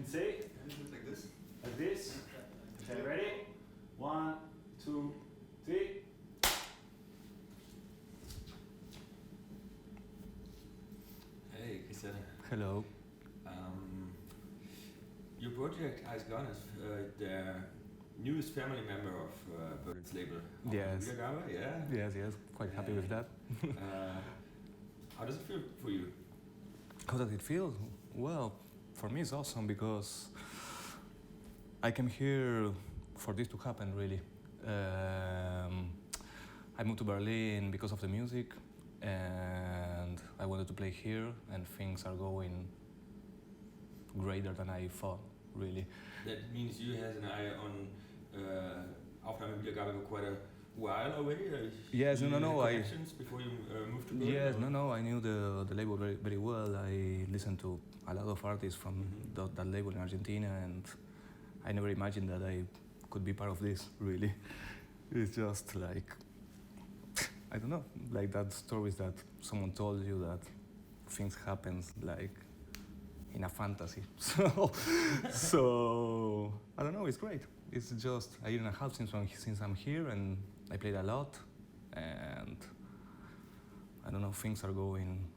Say Like this? like this. Okay, ready? 1, 2, 3. Hey, Cristiano. Hello. Your project has gone as the newest family member of Bernd's label. Yes. Yeah. Yes. Quite happy with that. How does it feel for you? How does it feel? Well, for me it's awesome because I came here for this to happen, really. I moved to Berlin because of the music, and I wanted to play here, and things are going greater than I thought, really. That means you had an eye on Aufnahme Wiedergabe for quite a while already? Yes, you no. had connections before you moved to Berlin? Yes, no. I knew the label very well. I listened to a lot of artists from that label in Argentina, and I never imagined that I could be part of this, really. It's just like, I don't know, like that stories that someone told you that things happen like in a fantasy. So I don't know, it's great. It's just a year and a half since I'm here, and I played a lot, and I don't know, things are going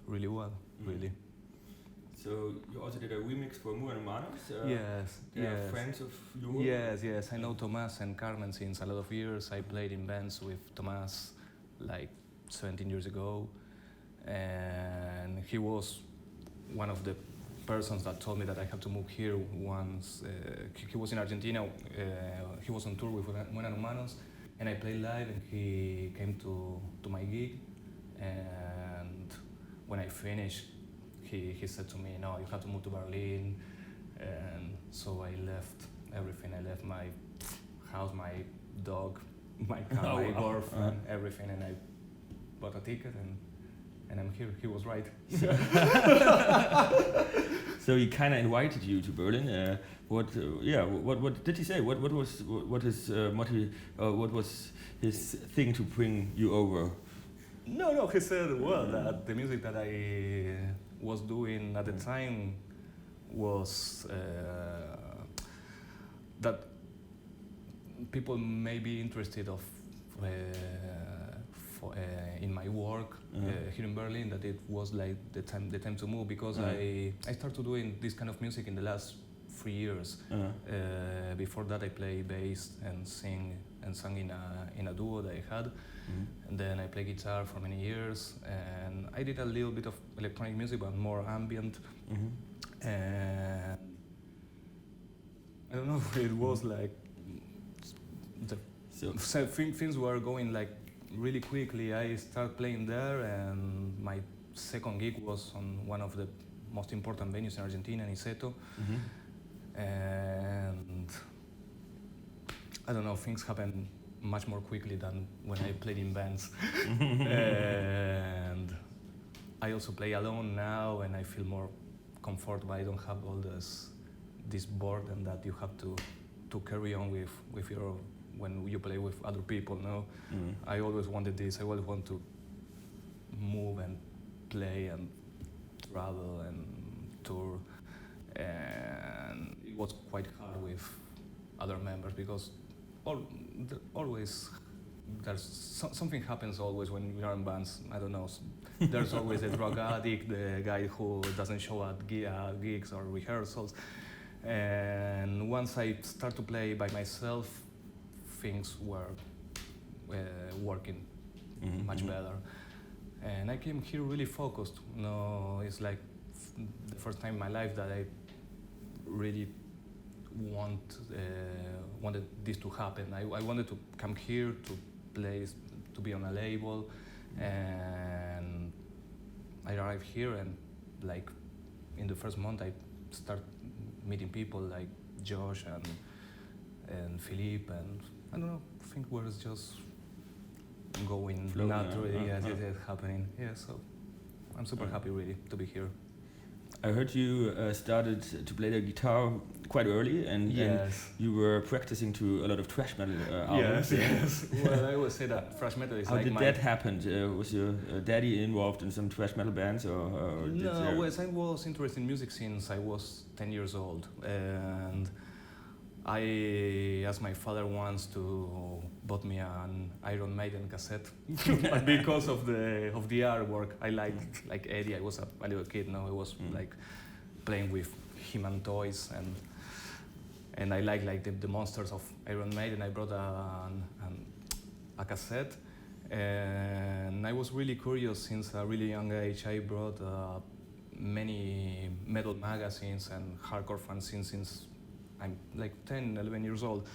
really well, really. So you also did a remix for Mu and Manos? Yes. Friends of yours? Yes. I know Tomas and Carmen since a lot of years. I played in bands with Tomas like 17 years ago, and he was one of the persons that told me that I had to move here once. He was in Argentina, he was on tour with Mu and Manos, and I played live, and he came to my gig, and when I finished, he said to me, no, you have to move to Berlin. And so I left everything. I left my house, my dog, my car, my girlfriend, everything, and I bought a ticket, and I'm here. He was right. So he kind of invited you to Berlin. What did he say? What was his thing to bring you over? No. He said, that the music that I was doing at the time was that people may be interested in my work here in Berlin, that it was like the time to move, because I started doing this kind of music in the last 3 years. Before that I played bass and sang in a duo that I had. And then I played guitar for many years, and I did a little bit of electronic music, but more ambient. And I don't know, it was like things were going like really quickly. I started playing there, and my second gig was on one of the most important venues in Argentina, in Iseto. And I don't know, things happened much more quickly than when I played in bands. And I also play alone now, and I feel more comfortable. I don't have all this burden that you have to carry on with your, when you play with other people. No, I always wanted this. I always want to move and play and travel and tour, and it was quite hard with other members because always there's something happens always when we are in bands. I don't know. There's always a drug addict, the guy who doesn't show at gigs or rehearsals. And once I start to play by myself, things were working much better. And I came here really focused. No, it's like the first time in my life that I really wanted this to happen. I wanted to come here to play, to be on a label, and I arrived here, and like in the first month I start meeting people like Josh and Philippe, and I don't know, I think we're just going naturally, yes, happening. Yeah, so I'm super happy really to be here. I heard you started to play the guitar quite early, and you were practicing to a lot of thrash metal albums. Yes. Well, I always say that thrash metal is How like did that happen? Was your daddy involved in some thrash metal bands, or did No, well, I was interested in music since I was 10 years old, and I asked my father once to bought me an Iron Maiden cassette because of the artwork. I liked like Eddie. I was a little kid. I was like playing with He-Man toys, and I like the monsters of Iron Maiden. I brought a cassette, and I was really curious since a really young age. I brought many metal magazines and hardcore fanzines since I'm like 10, 11 years old.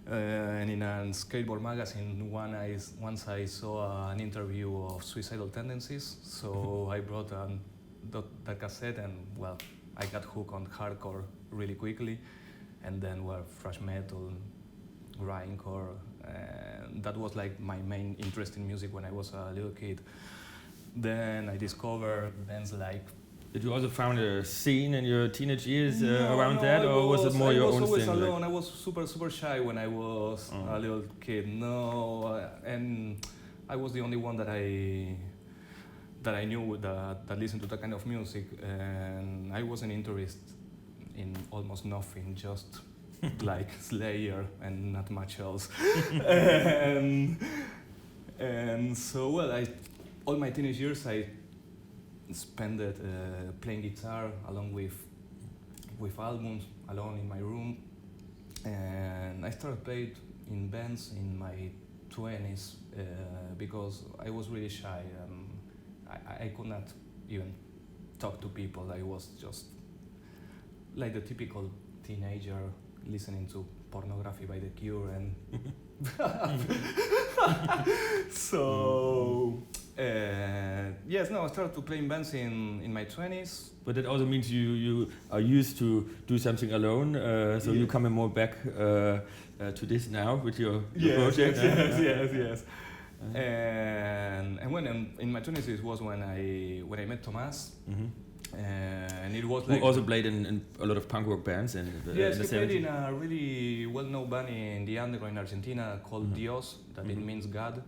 And in a skateboard magazine, once I saw an interview of suicidal tendencies, so I brought that cassette, and well, I got hooked on hardcore really quickly, and then thrash metal, grindcore, and that was like my main interest in music when I was a little kid. Then I discovered bands like. Did you also found a scene in your teenage years around that, or was it more your own thing? I was always alone. I was super shy when I was a little kid. And I was the only one that I knew that listened to that kind of music, and I wasn't interested in almost nothing, just like Slayer and not much else. and so all my teenage years I spent it playing guitar along with albums alone in my room, and I started playing in bands in my 20s because I was really shy. I could not even talk to people. I was just like the typical teenager listening to Pornography by The Cure, and so I started to play in bands in my 20s. But that also means you are used to do something alone, so you coming more back to this now with your project. Yes. And when in my 20s it was when I met Thomas. And it was like who also played in a lot of punk rock bands in the yes, in the he played 70s. in a really well-known band in the underground in Argentina called Dios, that it means God,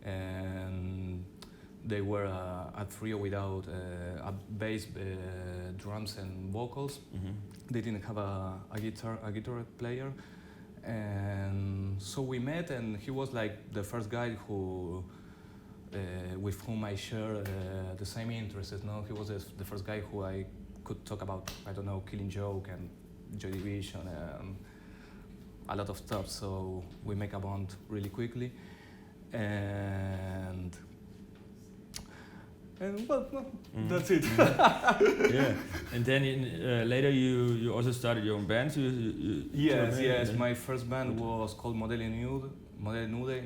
and they were a trio without a bass, drums, and vocals. They didn't have a guitar player, and so we met, and he was like the first guy who. With whom I share the same interests. He was the first guy who I could talk about, I don't know, Killing Joke and Joy Division and a lot of stuff. So we make a bond really quickly, and that's it. Yeah, and then later you also started your own band. Yes. My first band was called Modelle Nude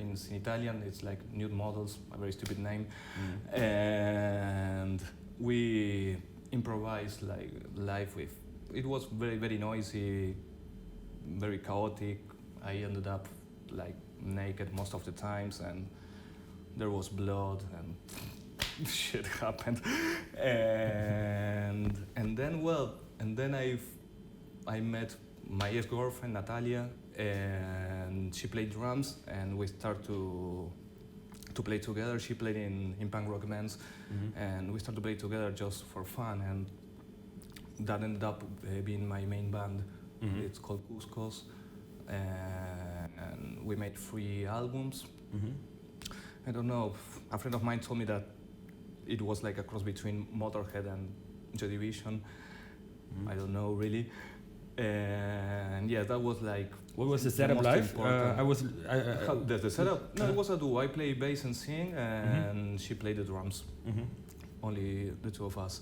in Italian. It's like nude models, a very stupid name. And we improvised like live with. It was very, very noisy, very chaotic. I ended up like naked most of the times, and there was blood and shit happened. And then I met my ex-girlfriend Natalia, and she played drums, and we started to play together. She played in punk rock bands, and we started to play together just for fun, and that ended up being my main band. It's called Cuscos, and we made 3 albums. I don't know, a friend of mine told me that it was like a cross between Motorhead and Joy Division. I don't know really. And yeah, that was like. What was the setup like? The setup? No, it was a duo. I play bass and sing, and she played the drums. Only the two of us.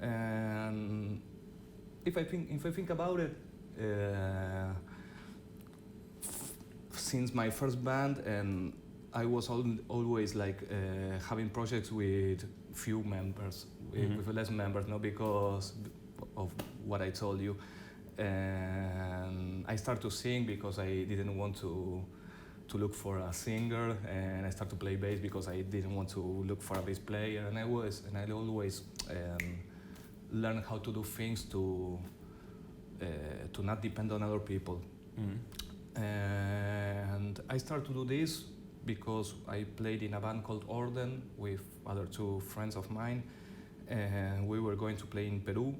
And if I think about it, since my first band, and I was always like having projects with few members, with less members, because of what I told you. And I started to sing because I didn't want to look for a singer, and I started to play bass because I didn't want to look for a bass player. And I always learn how to do things to not depend on other people. And I started to do this because I played in a band called Orden with other two friends of mine, and we were going to play in Peru.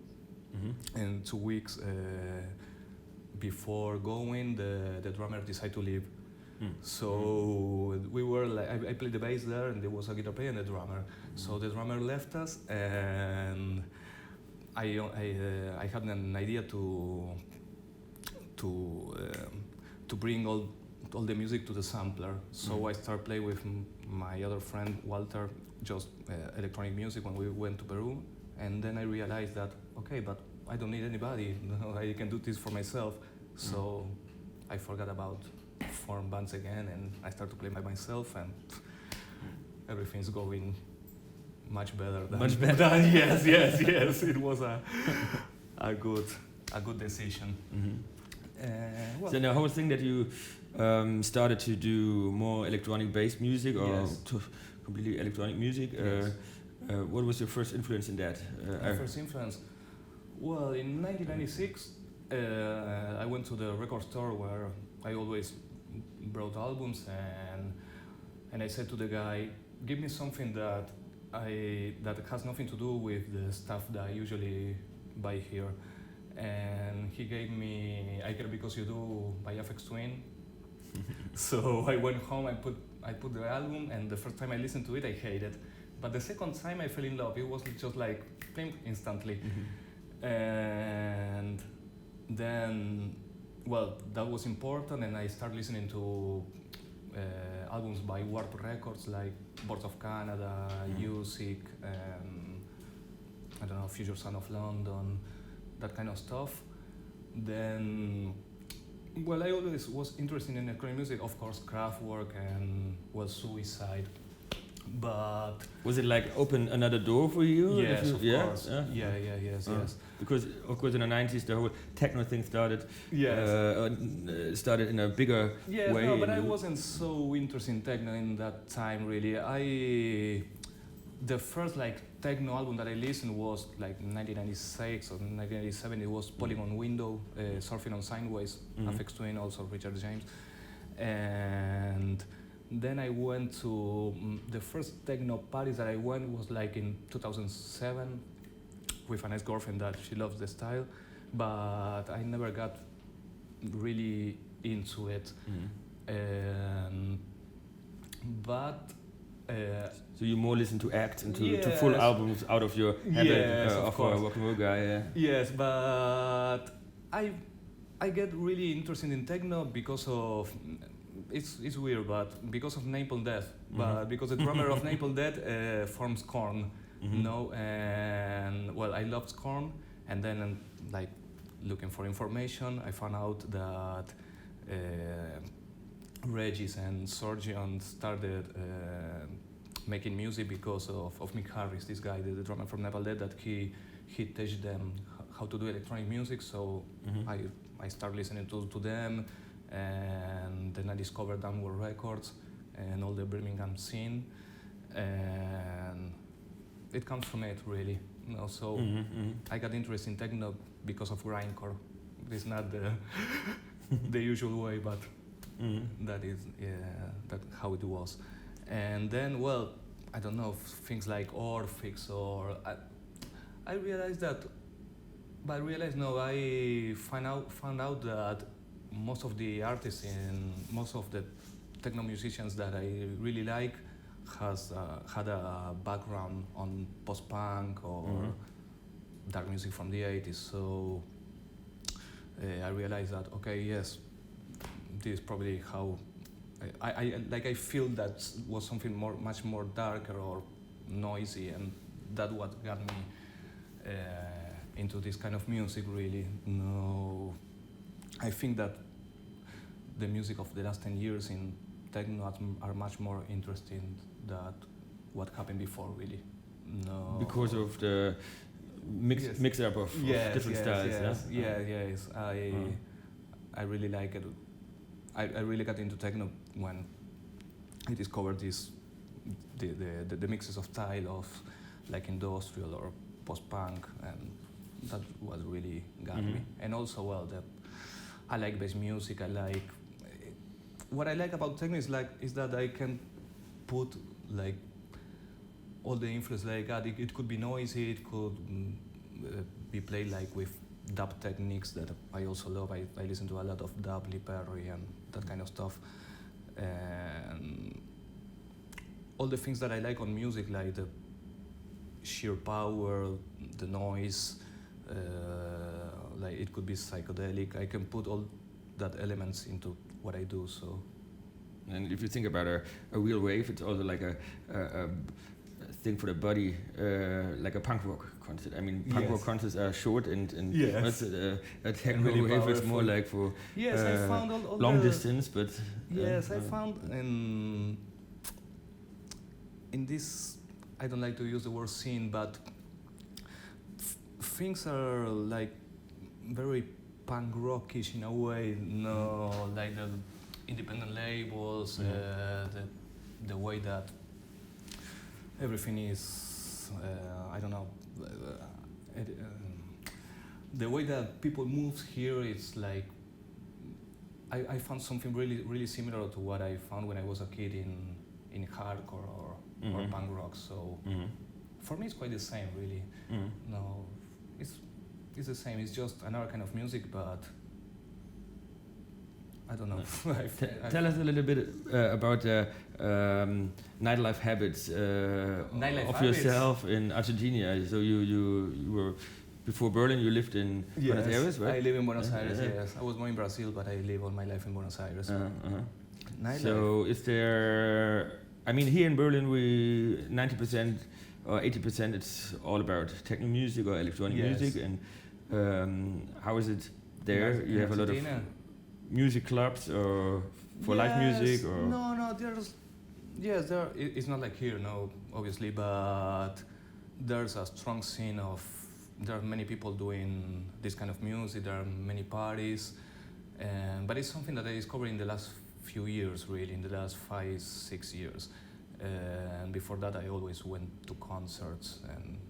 And 2 weeks before going, the drummer decided to leave. So we were like, I played the bass there, and there was a guitar player and a drummer. So the drummer left us, and I had an idea to bring all the music to the sampler. So I started playing with my other friend Walter, just electronic music when we went to Peru. And then I realized that, okay, but I don't need anybody. I can do this for myself. So I forgot about form bands again, and I started to play by myself, and everything's going much better. Yes. It was a good decision. Well, So the whole thing that you started to do more electronic-based music, or completely electronic music. What was your first influence in that? My first influence? Well, in 1996, I went to the record store where I always brought albums, and I said to the guy, give me something that has nothing to do with the stuff that I usually buy here. And he gave me I Care Because You Do by Aphex Twin. So I went home, I put the album, and the first time I listened to it, I hated it. But the second time I fell in love. It was just like instantly. And then, well, that was important, and I started listening to albums by Warp Records, like Boards of Canada, Music, I don't know, Future Sound of London, that kind of stuff. Then, well, I always was interested in electronic music, of course, Kraftwerk and, well, Suicide. But was it like open another door for you? Yes, of course. Yes. Yes. Because of course in the 90s the whole techno thing started. Yes. Started in a bigger way. No, but I wasn't so interested in techno in that time, really. The first like techno album that I listened was like 1996 or 1997. It was Polygon Window, Surfing on Sideways, Aphex Twin, also Richard James, and then I went to the first techno parties that I went was like in 2007 with an ex-girlfriend that she loves the style, but I never got really into it. So you more listen to acts and to full albums out of your habit of a rock and roll guy. Yes, but I get really interested in techno because of it's weird, but because of Napalm Death, but because the drummer of Napalm Death forms Korn, you know, and well, I loved Korn, and then like looking for information, I found out that Regis and Sorgion started making music because of Mick Harris, this guy, the drummer from Napalm Death, that he teach them how to do electronic music. So I started listening to them, and then I discovered Downward Records and all the Birmingham scene, and it comes from it really. You know, so I got interested in techno because of grindcore. It's not the usual way, but that is that how it was. And then, well, I don't know, things like Orfix or I realized that, but I realized no, I found out that most of the artists and most of the techno musicians that I really like had a background on post-punk or dark music from the 80s. So I realized that, okay, yes, this is probably how I feel that was something much more darker or noisy, and that what got me into this kind of music really. No, I think that the music of the last 10 years in techno are much more interesting than what happened before, really. No. Because of the mix up of different styles. Yes. I really like it. I really got into techno when I discovered the mixes of style of like industrial or post-punk, and that was really got me. And also, well, I like bass music. What I like about techno is that I can put like all the influence that I got. It could be noisy. It could be played like with dub techniques that I also love. I listen to a lot of dub, Lee Perry, and that kind of stuff. And all the things that I like on music, like the sheer power, the noise, like it could be psychedelic. I can put all that elements into what I do. So, and if you think about a real wave, it's also like a thing for the body, like a punk rock concert. I mean, punk rock concerts are short and a techno really wave is powerful. more like for I found all long distance, but I found in this, I don't like to use the word scene, but things are like very punk rockish in a way. No, like the independent labels, the way that everything is, I don't know, the way that people move here, it's like, I found something really similar to what I found when I was a kid in hardcore or punk rock. So for me, it's quite the same, really. No, it's the same. It's just another kind of music, but I don't know. Tell us a little bit about the nightlife habits of yourself in Argentina. So you were, before Berlin, you lived in Buenos Aires, right? I live in Buenos Aires, yes. I was born in Brazil, but I live all my life in Buenos Aires. So is there, I mean, here in Berlin, 90% or 80% it's all about techno music or electronic music. And how is it there? You have a lot of music clubs or for live music? Or No, it's not like here, no, obviously, but there's a strong scene there are many people doing this kind of music, there are many parties, but it's something that I discovered in the last few years, really, in the last 5-6 years. And before that, I always went to concerts and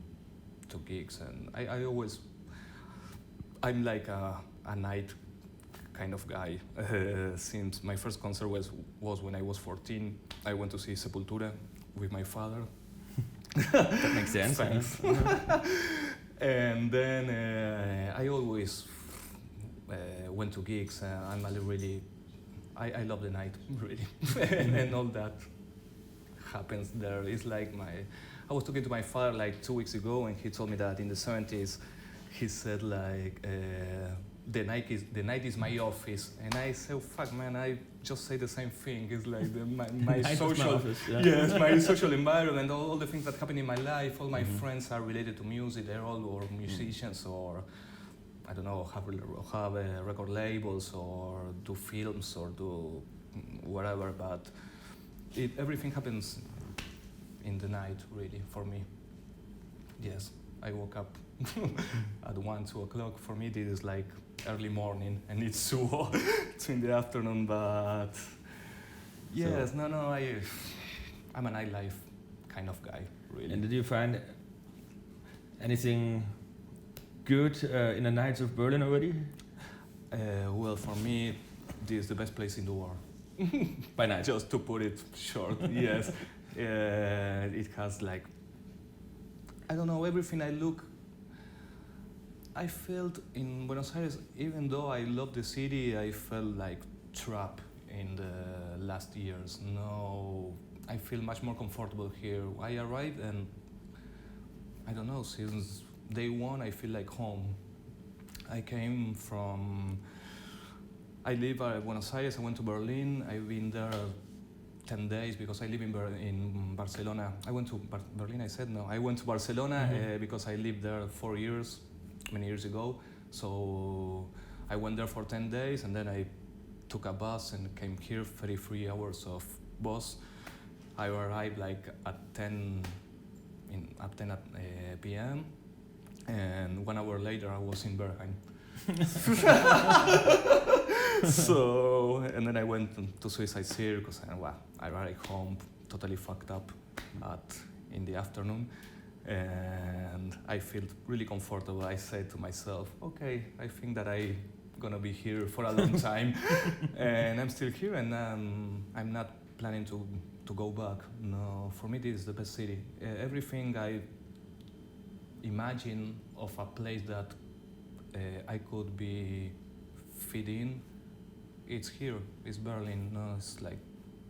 to gigs, and I'm like a night kind of guy. Since my first concert was when I was 14, I went to see Sepultura with my father. That makes sense. Thanks. And then I always went to gigs. I love the night, really. and all that happens there. It's like I was talking to my father like 2 weeks ago, and he told me that in the 70s, he said like, the night is my office, and I said, fuck man, I just say the same thing. It's like my social, my social environment, all the things that happen in my life. All my friends are related to music. They're all musicians or I don't know, have record labels or do films or do whatever. But everything happens in the night, really, for me. Yes, I woke up at 1-2 o'clock. For me, this is like early morning, and it's 2 in the afternoon. But yes, so, I'm a nightlife kind of guy, really. And did you find anything good in the nights of Berlin already? Well, for me, this is the best place in the world. By night, just to put it short. Yes, it has like, I don't know, everything I felt in Buenos Aires, even though I love the city, I felt like trapped in the last years. No, I feel much more comfortable here. I arrived and I don't know, since day one I feel like home. I live in Buenos Aires, I went to Berlin, I've been there 10 days because I live in Barcelona. I went to Berlin, I said no. I went to Barcelona because I lived there 4 years, many years ago. So I went there for 10 days and then I took a bus and came here, 33 hours of bus. I arrived like at 10 p.m. and 1 hour later I was in Bergheim. So, and then I went to Suicide Circus and I arrived home totally fucked up in the afternoon. and I feel really comfortable. I said to myself, okay, I think that I'm gonna be here for a long time, and I'm still here, and I'm not planning to go back. No, for me this is the best city. Everything I imagine of a place that I could be fit in, it's here. It's Berlin. No, it's like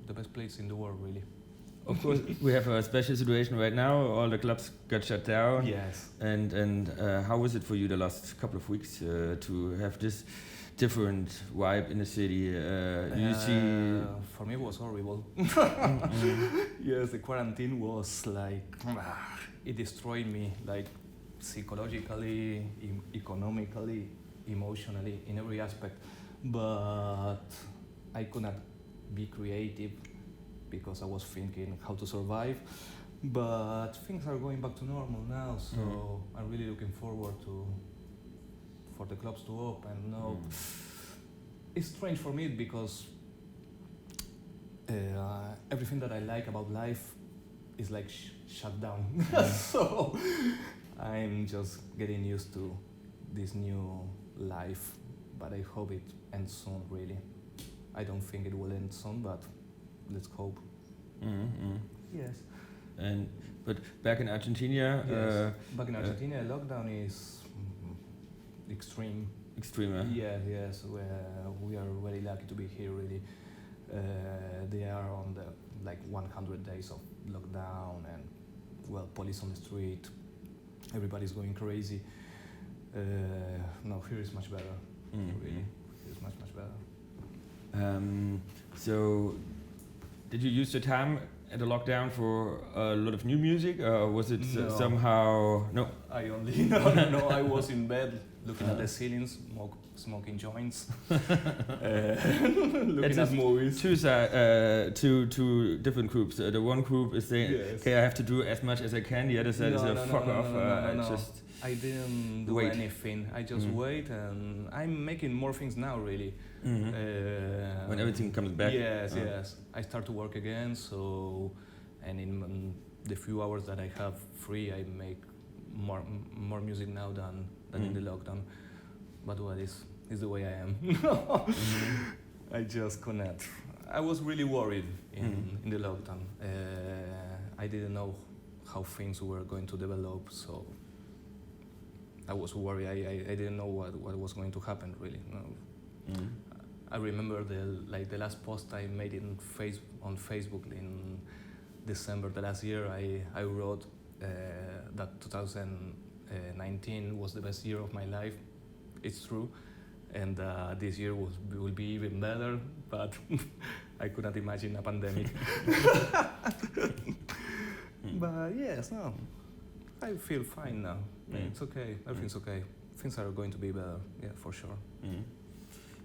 the best place in the world, really. Of course, we have a special situation right now. All the clubs got shut down. Yes. And how was it for you the last couple of weeks to have this different vibe in the city? You see. For me, it was horrible. Yes, the quarantine was like it destroyed me, like psychologically, economically, emotionally, in every aspect. But I could not be creative because I was thinking how to survive. But things are going back to normal now, so I'm really looking forward for the clubs to open. No, it's strange for me because everything that I like about life is like shut down. So I'm just getting used to this new life, but I hope it ends soon, really. I don't think it will end soon, but let's hope. Yes. But back in Argentina, yes. Back in Argentina, lockdown is extreme. Extreme. Yes. We are very lucky to be here. Really, they are on the 100 days of lockdown, and police on the street. Everybody's going crazy. No, here is much better. Really, here is much better. So, did you use the time at the lockdown for a lot of new music, or was it somehow no? I only no. I was in bed looking at the ceilings, smoking joints, looking at movies. Two different groups. The one group is saying, yes. "Okay, I have to do as much as I can." The other side is fuck off. I didn't do anything. I just wait, and I'm making more things now, really. When everything comes back. Yes. I start to work again. So, and in the few hours that I have free, I make more music now than in the lockdown. But is the way I am. I just cannot. I was really worried in the lockdown. I didn't know how things were going to develop, so I was worried. I didn't know what was going to happen, really. No. I remember the last post I made on Facebook in December the last year. I wrote that 2019 was the best year of my life. It's true, and this year will be even better. But I could not imagine a pandemic. But yes, no, I feel fine now. It's okay. Everything's okay. Things are going to be better. Yeah, for sure.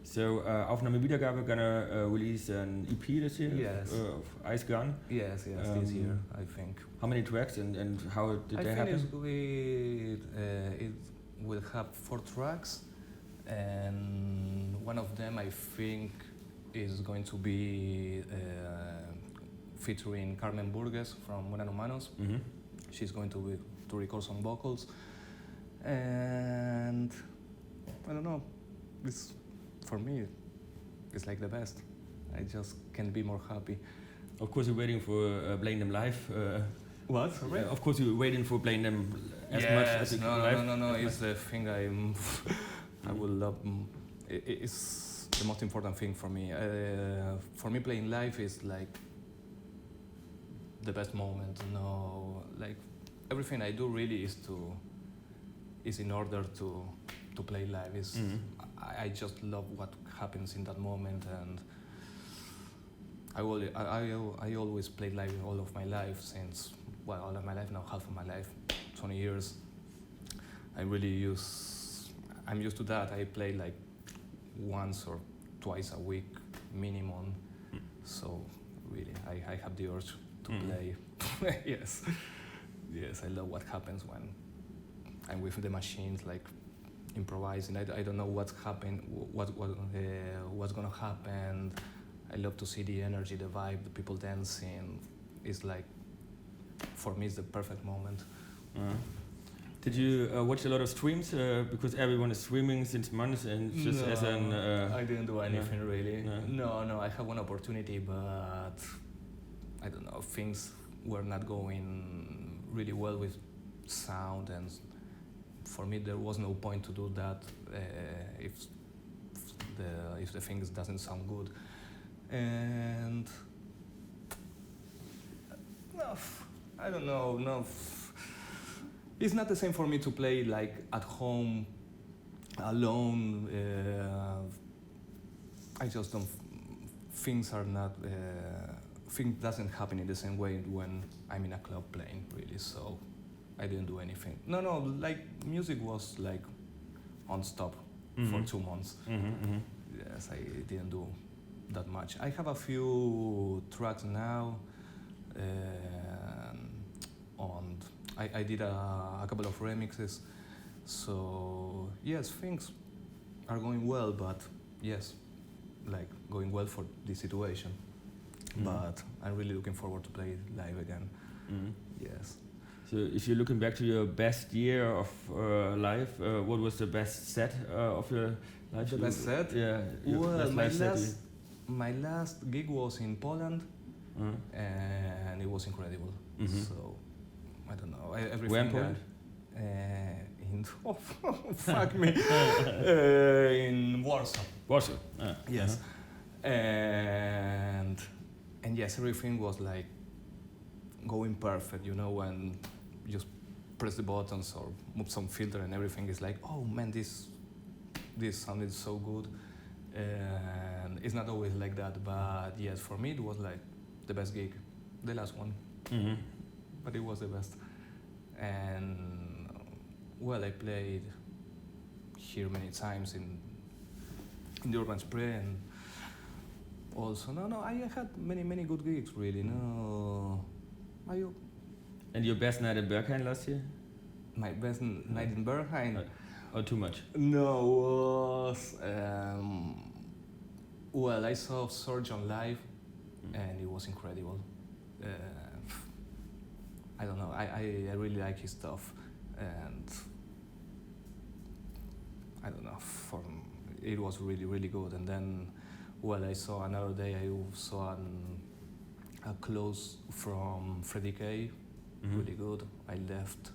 So, Aufnahme Wiedergabe gonna release an EP this year? Yes. Of Ice Gun? Yes, this year, I think. How many tracks and how did they happen? It will have 4 tracks, and one of them I think is going to be featuring Carmen Burgues from Buenas Humanos. She's going to record some vocals, and I don't know, for me, it's like the best. I just can't be more happy. Of course, you're waiting for Blame Them Live. What? Sorry? Of course, you're waiting for Blame Them as much as you can live. No. It's the thing I will love. It's the most important thing for me. For me, playing live is like the best moment. No, like everything I do really is in order to play live. I just love what happens in that moment, and I always played live all of my life since all of my life now, half of my life, 20 years. I'm used to that. I play like once or twice a week minimum, so really I have the urge to play. Yes, I love what happens when I'm with the machines, like improvising. I don't know what's gonna happen. I love to see the energy, the vibe, the people dancing. It's like, for me, it's the perfect moment. Did you watch a lot of streams? Because everyone is streaming since months, and just No, as an. I didn't do anything really. No. No, I had one opportunity, but I don't know, things were not going really well with sound, and for me there was no point to do that if the things doesn't sound good. And no, I don't know. No, it's not the same for me to play like at home, alone. I just don't. Things are not. Things doesn't happen in the same way when I'm in a club playing, really. So I didn't do anything. No. Like music was like on stop for 2 months. Yes, I didn't do that much. I have a few tracks now. I did a couple of remixes, so yes, things are going well, but yes, like going well for this situation. But I'm really looking forward to play live again. Yes. So if you're looking back to your best year of life, what was the best set of your life? The best set? Yeah. Well, my last gig was in Poland, and it was incredible. So I don't know. Everything. Where in Poland? Fuck me. In Warsaw. Warsaw. Yes. And yes, everything was like going perfect. You know, when you just press the buttons or move some filter, and everything is like, oh man, this sounded so good. And it's not always like that, but yes, for me it was like the best gig, the last one. But it was the best. And well, I played here many times in the Urban Spray, and also I had many good gigs really. And your best night at Berghain last year? My best night in Berghain? Or too much? No, was well, I saw Surge on live, and it was incredible. I don't know. I really like his stuff, and I don't know. It was really good. And then, well, I saw another day. I saw a close from Freddie K. Really good. I left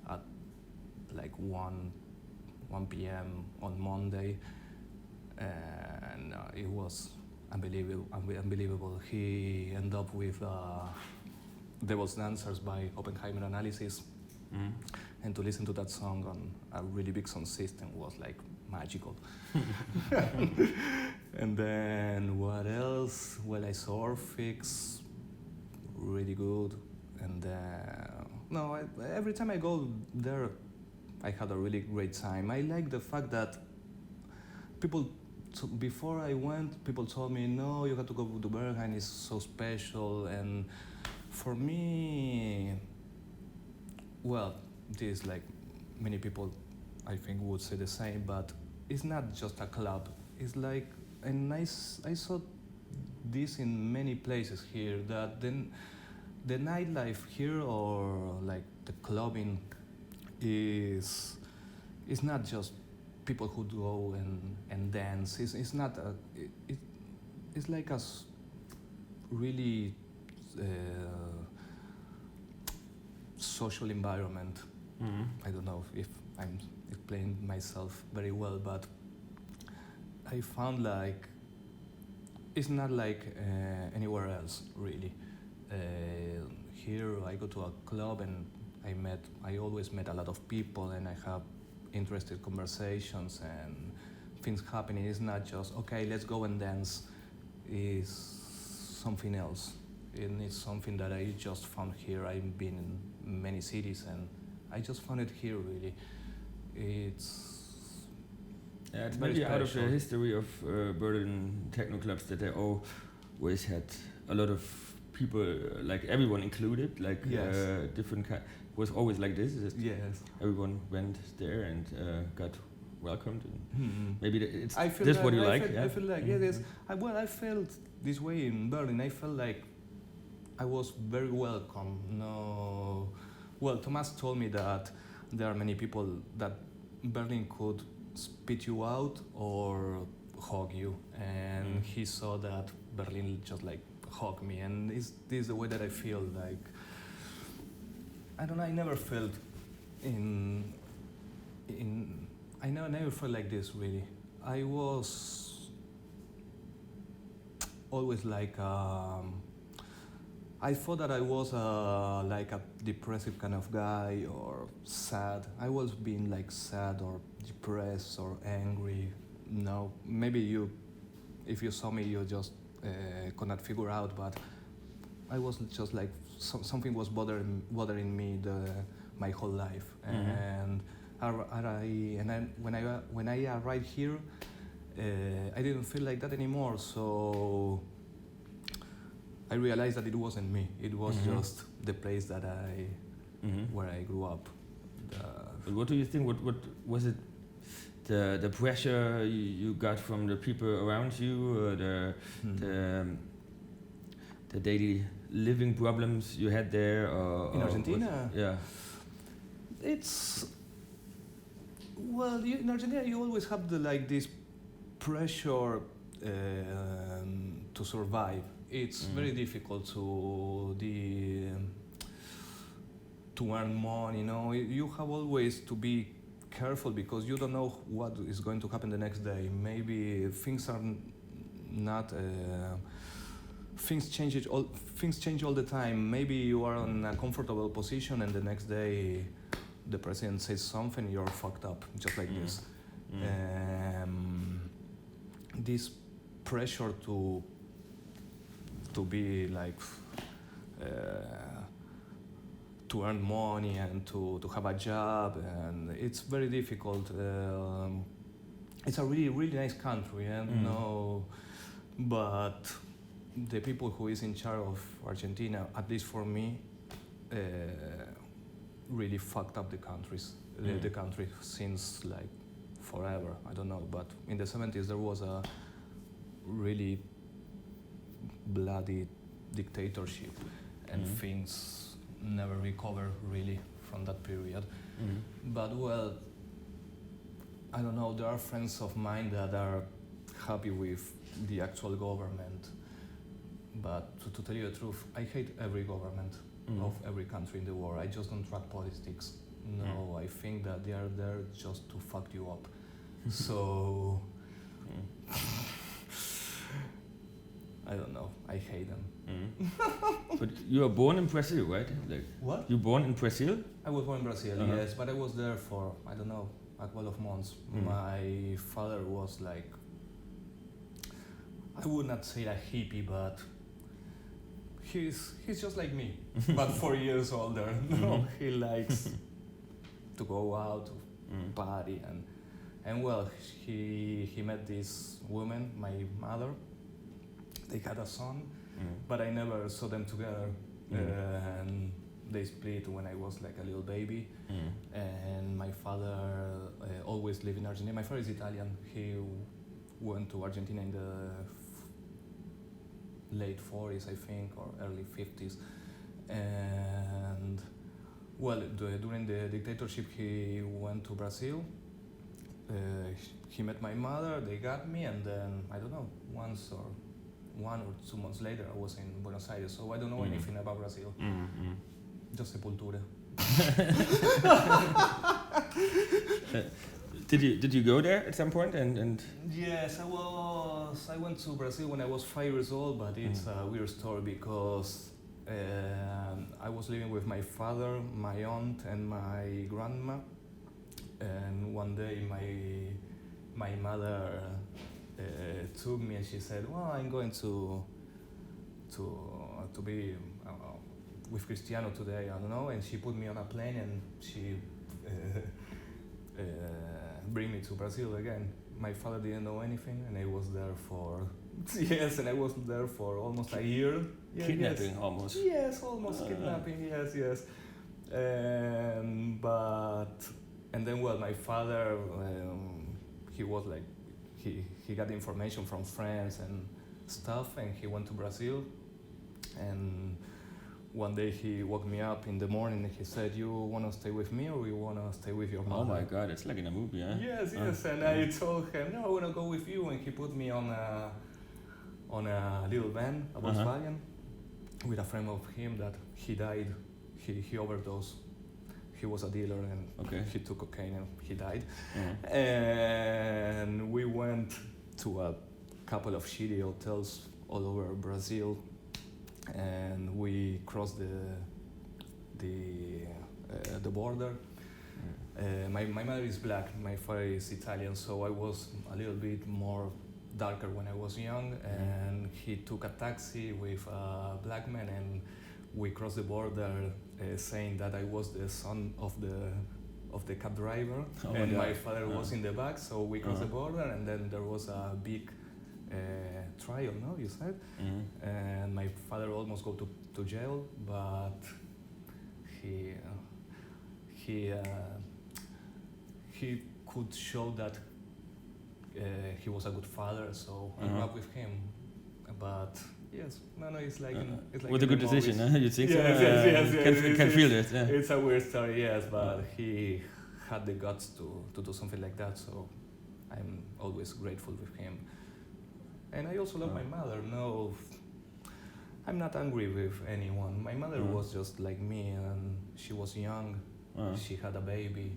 at like 1 p.m. on Monday, and it was unbelievable. He ended up with Devil's Dancers by Oppenheimer Analysis, and to listen to that song on a really big sound system was like magical. And then what else? Well, I saw Orfix, really good. And every time I go there, I had a really great time. I like the fact that before I went, people told me, no, you have to go to Berghain, it's so special. And for me, well, this like many people I think would say the same, but it's not just a club. It's like, and I saw this in many places here, that then the nightlife here, or like the clubbing, is not just people who go and dance. It's not it's like a really social environment. I don't know if I'm explaining myself very well, but I found like it's not like anywhere else really. Here I go to a club and I always met a lot of people, and I have interesting conversations and things happening. It's not just, okay, let's go and dance. It's something else. And it's something that I just found here. I've been in many cities, and I just found it here really. It's maybe out of the history of Berlin techno clubs that they always had a lot of people, like everyone included, like different kind. Was always like this. Yes. Everyone went there and got welcomed. And maybe it's this like, what you like. I feel like yes. I felt this way in Berlin. I felt like I was very welcome. No, Well, Thomas told me that there are many people that Berlin could spit you out or hug you, and he saw that Berlin just like hug me, and this is the way that I feel. Like, I don't know, I never felt I never felt like this really. I was always like I thought that I was like a depressive kind of guy or sad. I was being like sad or depressed or angry. No, maybe if you saw me, you just could not figure out. But I was just like something was bothering me my whole life. And when I arrived here, I didn't feel like that anymore. So I realized that it wasn't me. It was just the place that where I grew up. But what do you think? What was it? The pressure you got from the people around you, the daily living problems you had there, in Argentina? Yeah. It's in Argentina you always have this pressure to survive. It's very difficult to earn money. You know, you have always to be careful because you don't know what is going to happen the next day. Maybe things are not. Things change all the time. Maybe you are in a comfortable position and the next day the president says something, you're fucked up, just like this. This pressure to be like to earn money and to have a job, and it's very difficult. It's a really nice country, and but the people who is in charge of Argentina, at least for me, really fucked up the country since like forever. I don't know, but in the 70s there was a really bloody dictatorship, and things never recover really from that period. But well, I don't know, there are friends of mine that are happy with the actual government, but to tell you the truth, I hate every government of every country in the world. I just don't track politics. No, I think that they are there just to fuck you up. So I don't know, I hate them. But you were born in Brazil, right? Like, What? You born in Brazil? I was born in Brazil, yes, but I was there for, I don't know, a couple of months. My father was like, I would not say a hippie, but he's just like me, but 4 years older. No, he likes to go out, to party, and well, he met this woman, my mother. They had a son, but I never saw them together. And they split when I was like a little baby. And my father always lived in Argentina. My father is Italian. He went to Argentina in the late 40s, I think, or early 50s. And well, during the dictatorship, he went to Brazil. He met my mother, they got me, and then, I don't know, 1 or 2 months later, I was in Buenos Aires, so I don't know anything about Brazil. Just Sepultura. Did you go there at some point? And Yes, I went to Brazil when I was 5 years old, but it's a weird story because I was living with my father, my aunt, and my grandma. And one day my mother took me and she said, "Well, I'm going to be with Cristiano today, I don't know." And she put me on a plane and she bring me to Brazil again. My father didn't know anything, and I was there for and I was there for almost a year. kidnapping almost. Yes, almost kidnapping. Yes. And then, well, my father, he was like, he got information from friends and stuff, and he went to Brazil. And one day he woke me up in the morning and he said, "You want to stay with me or you want to stay with your mother?" Oh my God, it's like in a movie, huh? Yes, yes. And I told him, "No, I want to go with you." And he put me on a little van, a Volkswagen, with a friend of him that he died. He overdosed. He was a dealer and he took cocaine and he died. And we went to a couple of shitty hotels all over Brazil, and we crossed the border. My mother is black, my father is Italian, so I was a little bit more darker when I was young, and he took a taxi with a black man, and we crossed the border, saying that I was the son of the cab driver, and my father was in the back. So we crossed the border, and then there was a big trial. No, you said, and my father almost go to jail, but he could show that he was a good father. So I grew up with him, but. Yes, no, it's like it's like with a good decision, huh? You think? Yes. Can feel it. Yeah. It's a weird story, yes, but he had the guts to do something like that. So I'm always grateful with him, and I also love my mother. No, I'm not angry with anyone. My mother was just like me, and she was young. She had a baby,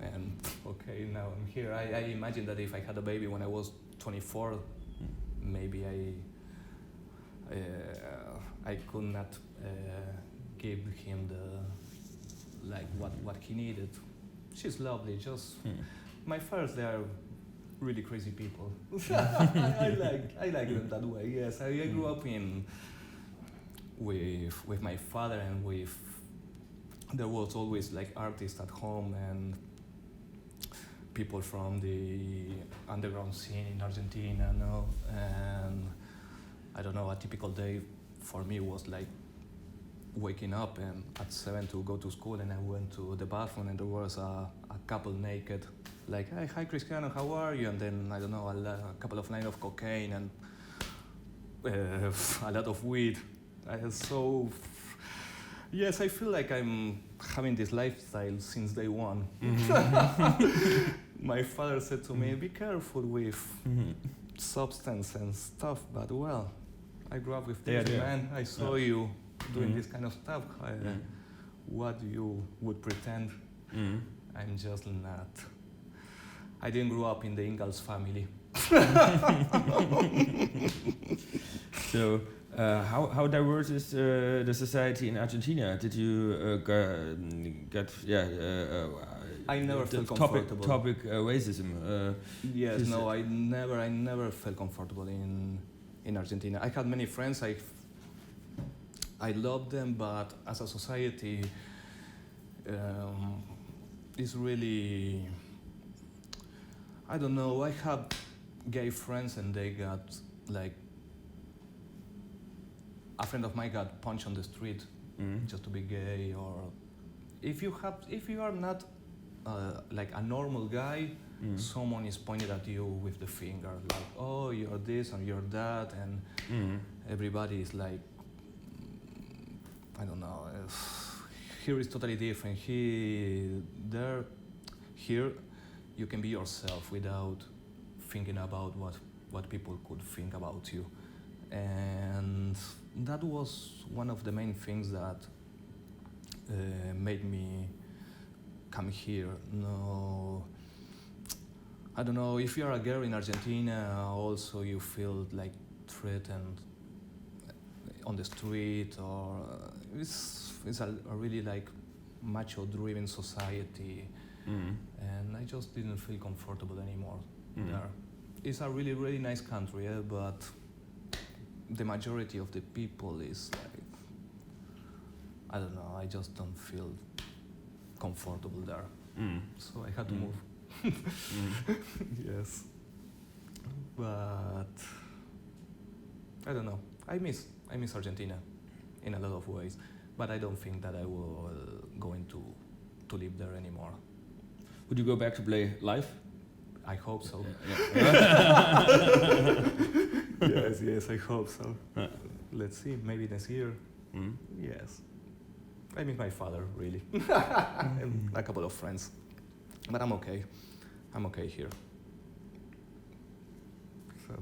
and okay, now I'm here. I imagine that if I had a baby when I was 24, maybe I could not give him what he needed. She's lovely. Just my fathers, they are really crazy people. I like them that way. Yes, I grew up with my father, and there was always like artists at home and people from the underground scene in Argentina, no, and. I don't know, a typical day for me was like waking up and at 7 to go to school, and I went to the bathroom and there was a couple naked, like, "Hey, hi Cristiano, how are you?" And then, I don't know, a couple of lines of cocaine and a lot of weed. Yes, I feel like I'm having this lifestyle since day one. My father said to me, "Be careful with substance and stuff," but well, I grew up with this, man. I saw you doing this kind of stuff. What you would pretend. I'm just not. I didn't grow up in the Ingalls family. So, how diverse is the society in Argentina? Did you get I never felt comfortable. Topic racism. Yes, no, I never felt comfortable in Argentina. I had many friends. I loved them, but as a society, it's really. I don't know. I have gay friends, and they got like. A friend of mine got punched on the street just to be gay, or if you are not like a normal guy, someone is pointed at you with the finger, like, "Oh, you're this or you're that," and everybody is like, I don't know. Here is totally different. Here, you can be yourself without thinking about what people could think about you, and that was one of the main things that made me come here. No, I don't know, if you're a girl in Argentina, also you feel like threatened on the street, or it's a really like macho-driven society, and I just didn't feel comfortable anymore there. It's a really, really nice country, but the majority of the people is like, I don't know, I just don't feel comfortable there. So I had to move. Yes. But I don't know. I miss Argentina in a lot of ways, but I don't think that I will go into to live there anymore. Would you go back to play live? I hope so. Yeah. Yes, I hope so. Let's see, maybe next year. Mm. Yes. I miss my father, really. And a couple of friends. But I'm okay. I'm okay here. So.